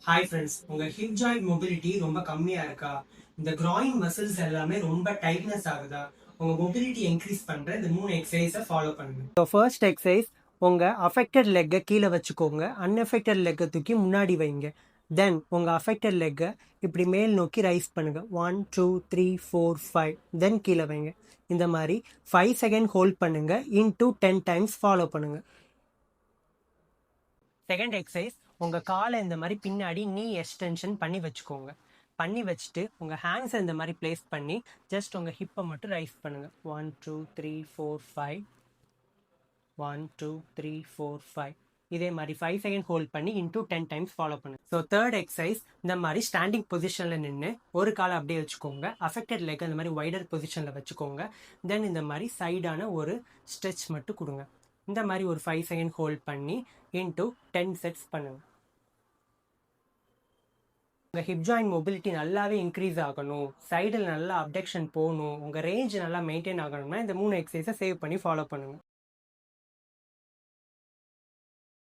Hi friends, உங்கள் hip joint mobility ரொம்ப கம்மியாக இருக்கா? இந்த க்ராயின் மசில்ஸ் எல்லாமே ரொம்ப டைட்னஸ் ஆகுதா? உங்கள் மொபிலிட்டி இன்க்ரீஸ் பண்ணுற இந்த 3 எக்ஸசைஸை ஃபாலோ பண்ணுங்க. ஸோ ஃபர்ஸ்ட் எக்ஸசைஸ், உங்கள் அஃபெக்டட் லெக்கை கீழே வச்சுக்கோங்க. அன்அஃபெக்டட் லெக்கை தூக்கி முன்னாடி வைங்க. தென் உங்கள் அஃபெக்டட் லெக்கை இப்படி மேல் நோக்கி ரைஸ் பண்ணுங்க. 1 2 3 4 5. தென் கீழே வைங்க. இந்த மாதிரி 5 செகண்ட் ஹோல்ட் பண்ணுங்க. இன்டூ 10 டைம்ஸ் ஃபாலோ பண்ணுங்க. செகண்ட் எக்ஸசைஸ், உங்கள் காலை இந்த மாதிரி பின்னாடி நீ எக்ஸ்டென்ஷன் பண்ணி வச்சுக்கோங்க. பண்ணி வச்சுட்டு உங்கள் ஹேண்ட்ஸை இந்த மாதிரி ப்ளேஸ் பண்ணி ஜஸ்ட் உங்கள் ஹிப்பை மட்டும் ரைஸ் பண்ணுங்கள். 1 2 3 4 5. 1 2 3 4 5. இதே மாதிரி 5 செகண்ட் ஹோல்ட் பண்ணி இன்டூ 10 டைம்ஸ் ஃபாலோ பண்ணுங்க. ஸோ தேர்ட் எக்ஸசைஸ், இந்த மாதிரி ஸ்டாண்டிங் பொசிஷனில் நின்று ஒரு காலை அப்படியே வச்சுக்கோங்க. அஃபெக்டட் லெக் அந்த மாதிரி வைடர் பொசிஷனில் வச்சுக்கோங்க. தென் இந்த மாதிரி சைடான ஒரு ஸ்ட்ரெச் மட்டும் கொடுங்க. இந்த மாதிரி ஒரு 5 செகண்ட் ஹோல்ட் பண்ணி இன்டூ 10 செட்ஸ் பண்ணுங்க. உங்கள் ஹிப் ஜாயிண்ட் மொபிலிட்டி நல்லாவே இன்க்ரீஸ் ஆகணும், சைடில் நல்லா அப்டக்ஷன் போகணும், உங்கள் ரேஞ்ச் நல்லா மெயின்டைன் ஆகணும்னா இந்த 3 எக்ஸசைஸை சேவ் பண்ணி ஃபாலோ பண்ணுங்கள்.